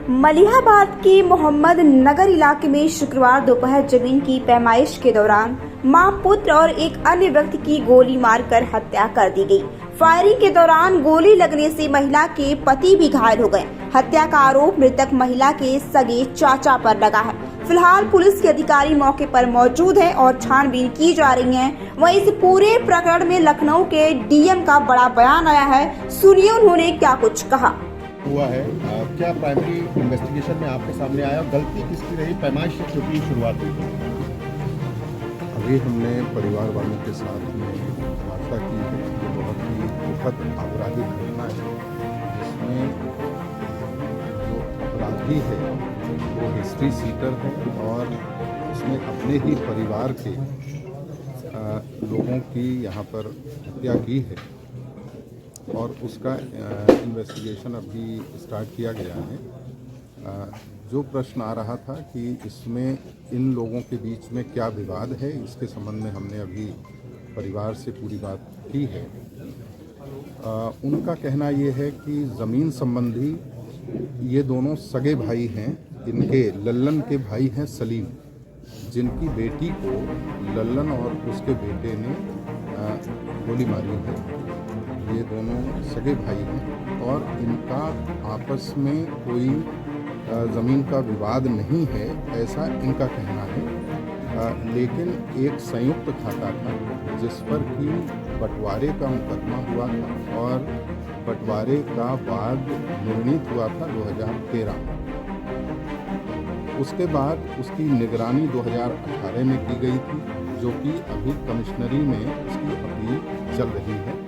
मलिहाबाद के मोहम्मद नगर इलाके में शुक्रवार दोपहर जमीन की पैमाइश के दौरान मां, पुत्र और एक अन्य व्यक्ति की गोली मारकर हत्या कर दी गई। फायरिंग के दौरान गोली लगने से महिला के पति भी घायल हो गए। हत्या का आरोप मृतक महिला के सगे चाचा पर लगा है। फिलहाल पुलिस के अधिकारी मौके पर मौजूद हैं और छानबीन की जा रही है। वहीं इस पूरे प्रकरण में लखनऊ के डीएम का बड़ा बयान आया है। सुनिए उन्होंने क्या कुछ कहा। हुआ है क्या प्राइमरी इन्वेस्टिगेशन में आपके सामने आया, गलती किसकी रही, पैमाइश से क्योंकि शुरुआत हुई? अभी हमने परिवार वालों के साथ में वार्ता की है। ये बहुत ही दुखद आपराधिक घटना है जिसमें जो अपराधी है वो हिस्ट्री सीटर है और उसने अपने ही परिवार के लोगों की यहाँ पर हत्या की है और उसका इन्वेस्टिगेशन अभी स्टार्ट किया गया है। जो प्रश्न आ रहा था कि इसमें इन लोगों के बीच में क्या विवाद है, इसके संबंध में हमने अभी परिवार से पूरी बात की है। उनका कहना ये है कि ज़मीन संबंधी ये दोनों सगे भाई हैं। इनके लल्लन के भाई हैं सलीम, जिनकी बेटी को लल्लन और उसके बेटे ने गोली मारी है। ये दोनों सगे भाई हैं और इनका आपस में कोई ज़मीन का विवाद नहीं है, ऐसा इनका कहना है। लेकिन एक संयुक्त खाता था जिस पर कि बंटवारे का मुकदमा हुआ था और बंटवारे का वाद निर्णीत हुआ था 2013 में। उसके बाद उसकी निगरानी 2018 में की गई थी, जो कि अभी कमिश्नरी में उसकी अपील चल रही है।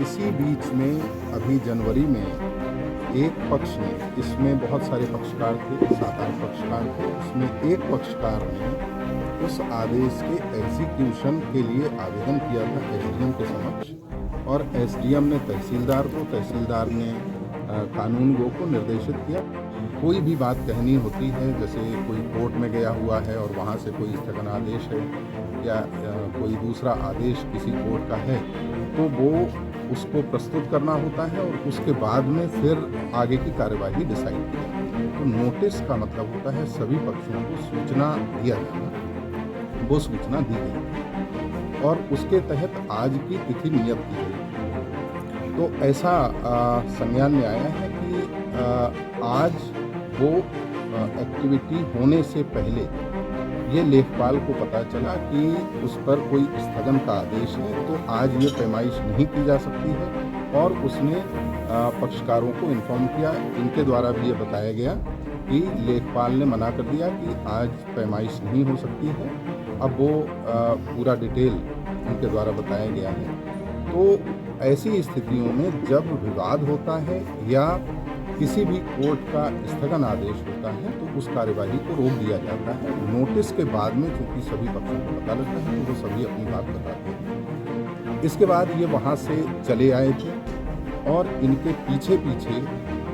इसी बीच में अभी जनवरी में एक पक्ष ने, इसमें बहुत सारे पक्षकार थे, 7-8 पक्षकार थे, उसमें एक पक्षकार ने उस आदेश के एग्जीक्यूशन के लिए आवेदन किया था एसडीएम के समक्ष और एसडीएम ने तहसीलदार को, तहसीलदार ने कानून गो को निर्देशित किया। कोई भी बात कहनी होती है, जैसे कोई कोर्ट में गया हुआ है और वहाँ से कोई स्थगन आदेश है या कोई दूसरा आदेश किसी कोर्ट का है, तो वो उसको प्रस्तुत करना होता है और उसके बाद में फिर आगे की कार्यवाही डिसाइड की जाती है। तो नोटिस का मतलब होता है सभी पक्षों को सूचना दिया जाना। वो सूचना दी गई और उसके तहत आज की तिथि नियत की गई। तो ऐसा संज्ञान में आया है कि आज वो एक्टिविटी होने से पहले ये लेखपाल को पता चला कि उस पर कोई स्थगन का आदेश है, तो आज ये पैमाइश नहीं की जा सकती है और उसने पक्षकारों को इन्फॉर्म किया। इनके द्वारा भी ये बताया गया कि लेखपाल ने मना कर दिया कि आज पैमाइश नहीं हो सकती है। अब वो पूरा डिटेल उनके द्वारा बताया गया है। तो ऐसी स्थितियों में जब विवाद होता है या किसी भी कोर्ट का स्थगन आदेश होता है तो उस कार्यवाही को रोक दिया जाता है। नोटिस के बाद में चूंकि सभी पक्षों को पता लगता है तो वो सभी अपनी बात बताते हैं। इसके बाद ये वहाँ से चले आए थे और इनके पीछे पीछे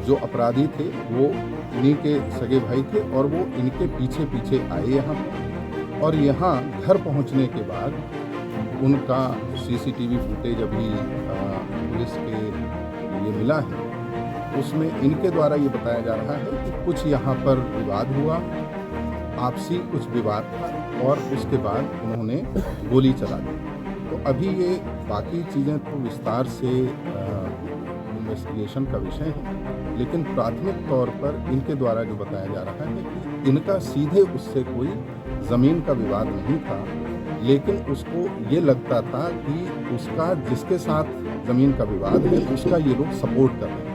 जो अपराधी थे वो इन्हीं के सगे भाई थे और वो इनके पीछे पीछे आए यहाँ पर। और यहाँ घर पहुँचने के बाद उनका सीसीटीवी फुटेज अभी पुलिस के लिए मिला है। उसमें इनके द्वारा ये बताया जा रहा है कि कुछ यहाँ पर विवाद हुआ, आपसी कुछ विवाद था और उसके बाद उन्होंने गोली चला दी। तो अभी ये बाकी चीज़ें तो विस्तार से इन्वेस्टिगेशन का विषय है, लेकिन प्राथमिक तौर पर इनके द्वारा जो बताया जा रहा है कि इनका सीधे उससे कोई ज़मीन का विवाद नहीं था, लेकिन उसको ये लगता था कि उसका जिसके साथ ज़मीन का विवाद है उसका ये लोग सपोर्ट कर रहे हैं।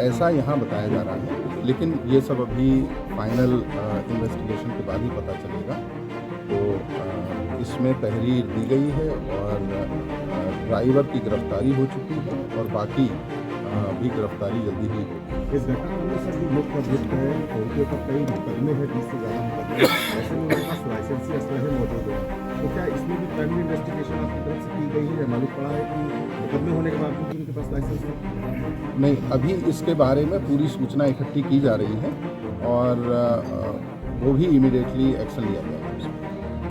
ऐसा यहाँ बताया जा रहा है, लेकिन ये सब अभी फाइनल इन्वेस्टिगेशन के बाद ही पता चलेगा। तो इसमें तहरीर दी गई है और ड्राइवर की गिरफ्तारी हो चुकी है और बाकी भी गिरफ्तारी जल्दी ही होगी। इस घटना में सर जो मुख्य अभियुक्त है उनके ऊपर कई मुकदमे हैं, 20 से ज़्यादा मुकदमे, ऐसे में उनके पास लाइसेंसी असलहे मौजूद है। तो क्या इसमें भी प्राइमरी इन्वेस्टिगेशन आपकी तरफ से की गई है या मालूम पड़ा है कि मुकदमे होने के बावजूद भी उनके पास लाइसेंस है? नहीं, अभी इसके बारे में पूरी सूचना इकट्ठी की जा रही है और वो भी इमीडिएटली एक्शन लिया जाएगा।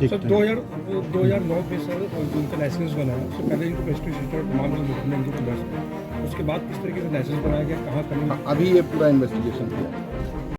सर 2009 में सर उनका लाइसेंस बना है, उससे पहले इनको प्रेस्टीज तमाम जो मुकदमे इनके पास, उसके बाद किस तरीके से लाइसेंस बनाया गया, कहाँ कमी? अभी ये पूरा इन्वेस्टिगेशन किया